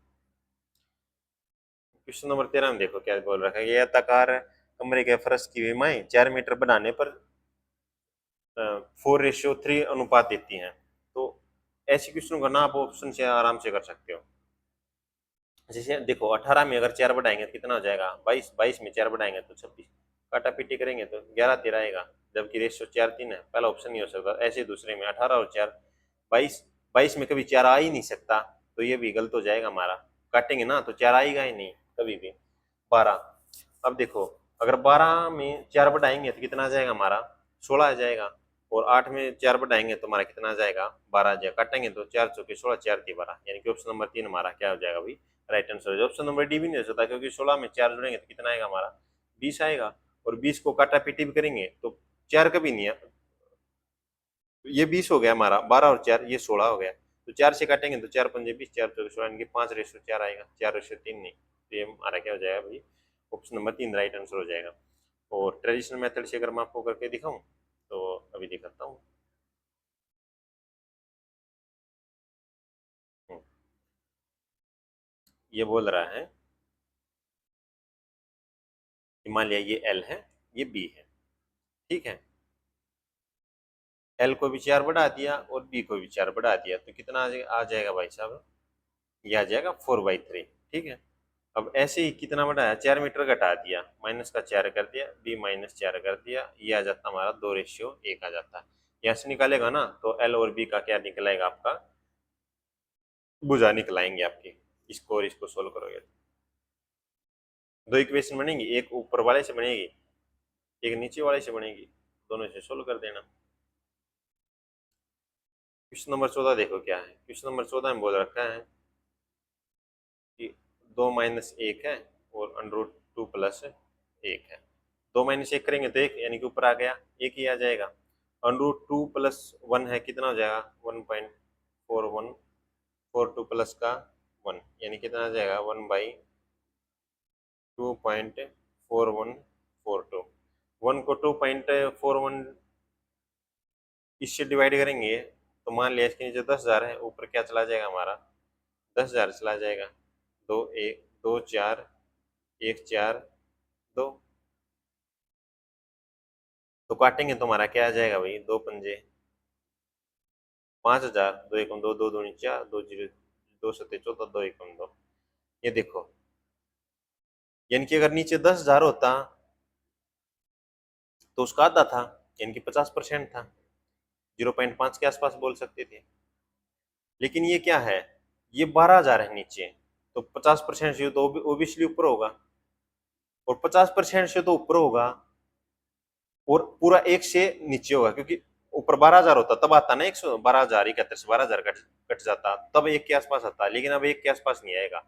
क्वेश्चन नंबर 13 में देखो क्या बोल रखा है, यह आयताकार कमरे के फर्श की विमाएं 4 मीटर बढ़ाने पर 4:3 अनुपात देती हैं। तो ऐसे क्वेश्चन को ना आप ऑप्शन से आराम से कर सकते हो। जैसे देखो 18 में अगर 4 बढ़ाएंगे तो कितना हो जाएगा 22, 22 में 4 बढ़ाएंगे तो 26, काटा पीटी करेंगे तो 11-13 आएगा, जबकि रेशियो 4:3 है, पहला ऑप्शन नहीं हो सकता। ऐसे दूसरे में 18 और 4 22, 22 में कभी 4 आ ही नहीं सकता, तो ये भी गलत हो जाएगा हमारा। काटेंगे ना तो 4 आएगा ही नहीं कभी भी। 12, अब देखो अगर 12 में 4 बढ़ाएंगे तो कितना आ जाएगा हमारा 16 आ जाएगा, और 8 में 4 बढ़ाएंगे तो हमारा कितना आ जाएगा 12 आ जाएगा। काटेंगे तो 4 चौके 16, 4 3 12, यानी कि ऑप्शन नंबर 3 हमारा क्या हो जाएगा भाई right answer. Option number D भी नहीं हो सकता, क्योंकि 16 में 4 जुड़ेंगे तो कितना आएगा हमारा 20 आएगा, और 20 को काटा पीटी भी करेंगे तो 4 कभी नहीं है, ये 20 हो गया हमारा, 12 और 4 ये 16 हो गया, तो 4 से काटेंगे तो 4 पंजे 20, 4 चौके 16, यानी कि 5:4 आएगा, 4:3 नहीं, तो ये हमारा क्या हो जाएगा भाई ऑप्शन नंबर 3 राइट आंसर हो जाएगा। और ट्रेडिशनल मेथड से अगर मैं आपको करके दिखाऊं तो अभी दिखाता हूँ। ये बोल रहा है कि मान लिया ये एल है ये बी है, ठीक है, एल को भी 4 बढ़ा दिया और बी को भी 4 बढ़ा दिया, तो कितना आ जाएगा भाई साहब, ये आ जाएगा 4/3, ठीक है। अब ऐसे ही कितना बढ़ाया 4 मीटर घटा दिया, माइनस का 4 कर दिया, बी -4 कर दिया, ये आ जाता हमारा 2:1 आ जाता है। यहाँ से निकालेगा ना तो एल और बी का क्या निकलेगा आपका भुजा निकलाएंगे आपकी, इसको और इसको सोल्व करोगे तो दो इक्वेशन बनेंगी, एक ऊपर वाले से बनेगी एक नीचे वाले से बनेगी, दोनों से सोल्व कर देना। क्वेश्चन नंबर 14 देखो क्या है, क्वेश्चन नंबर 14 में बोल रखा है कि 2-1 है और √2+1 है। 2-1 करेंगे तो 1, यानी कि ऊपर आ गया 1 ही आ जाएगा। √2+1 है, कितना हो जाएगा 1.41, 42 प्लस का 1, यानी कितना आ जाएगा 1/2.4142। 1 को 2.41 इससे डिवाइड करेंगे तो मान लिया इसके नीचे 10,000 है, ऊपर क्या चला जाएगा हमारा 10,000 चला जाएगा, 2 1 2 4 1 4 2, तो काटेंगे तो हमारा क्या आ जाएगा भाई 2 पंजे 5,000, 2 एकम 2, 2 दूनी 4, 2 जीरो 2 सत्ते 14, 2 एकम 2। ये देखो यानी कि अगर नीचे 10,000 होता तो उसका आधा था, यानी कि 50% था, 0.5 के आसपास बोल सकते थे। लेकिन ये क्या है, ये 12,000 है नीचे, तो 50% से तो ओबियसली ऊपर होगा, और 50% से तो ऊपर होगा और पूरा 1 से नीचे होगा, क्योंकि ऊपर 12,000 होता तब आता ना 112,000, 71 से 12,000 कट जाता तब 1 के आसपास आता, लेकिन अब 1 के आसपास नहीं आएगा।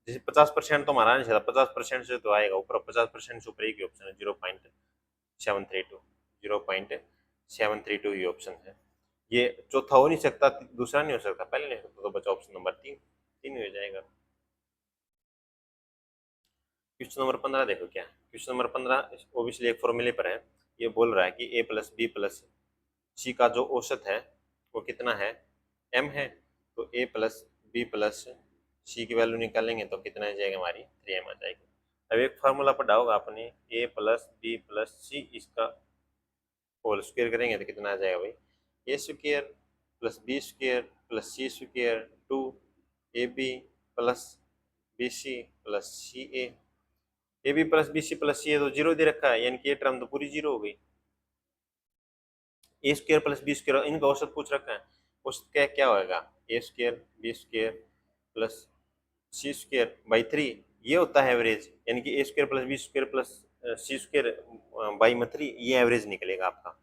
जैसे 50% तो हमारा नहीं चला, 50% से तो आएगा ऊपर, 50% से ऊपर एक ही ऑप्शन है 0.732, 0.732 ये ऑप्शन है। ये चौथा हो नहीं सकता, दूसरा नहीं हो सकता, पहले नहीं हो सकता, तो बचा ऑप्शन नंबर 3, 3 हो जाएगा। क्वेश्चन नंबर 15 देखो क्या, क्वेश्चन नंबर 15 ओबियसली एक फॉर्मूले पर है। ये बोल रहा है कि a प्लस बी प्लस सी का जो औसत है वो कितना है, m है, तो a प्लस बी प्लस सी की वैल्यू निकालेंगे तो कितना आ जाएगा, हमारी 3m आ जाएगी। अब एक फार्मूला पढ़ा होगा आपने, a plus B plus C, इसका होल स्क्वायर करेंगे तो कितना आ जाएगा भाई, A square plus B square plus C square two A B plus B C plus C A B plus B C plus C, तो जीरो दे रखा है, यानी कि ये टर्म तो पूरी जीरो हो गई। A square plus B square, इनका औसत पूछ रखा है, औसत क्या क्या होगा, A square B square plus C square by 3, ये होता है एवरेज, यानी कि A square plus B square plus C square by में 3, ये एवरेज निकलेगा आपका,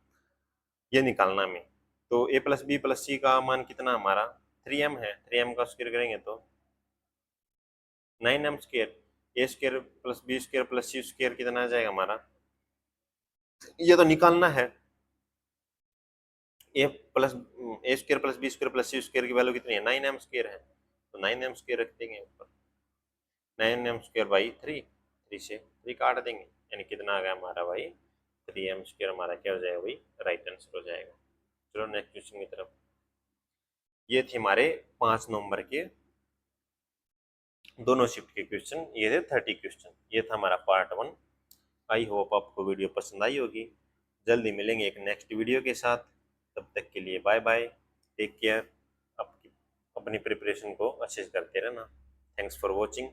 ये निकालना में। तो ए प्लस बी प्लस सी का मान कितना हमारा 3m है, 3m का स्क्वायर करेंगे तो 9m square, a square plus B square plus C square कितना आ जाएगा हमारा, ये तो निकालना है। A plus a square plus B square plus C square की वैल्यू कितनी है, 9m स्क्वायर है, तो 9m स्क्वायर रख देंगे ऊपर, 9m स्क्वायर बाई 3, 3 से 3 काट देंगे, यानी कितना आ गया हमारा भाई 3m स्क्वायर, हमारा क्या हो जाएगा भाई, राइट आंसर हो जाएगा। चलो नेक्स्ट क्वेश्चन की तरफ। ये थे हमारे 5 नंबर के दोनों शिफ्ट के क्वेश्चन, ये थे 30 क्वेश्चन, ये था हमारा पार्ट 1। आई होप आपको वीडियो पसंद आई होगी। जल्दी मिलेंगे एक नेक्स्ट वीडियो के साथ, तब तक के लिए बाय बाय, टेक केयर, आपकी अपनी प्रिपरेशन को अच्छे से करते रहना। Thanks for watching.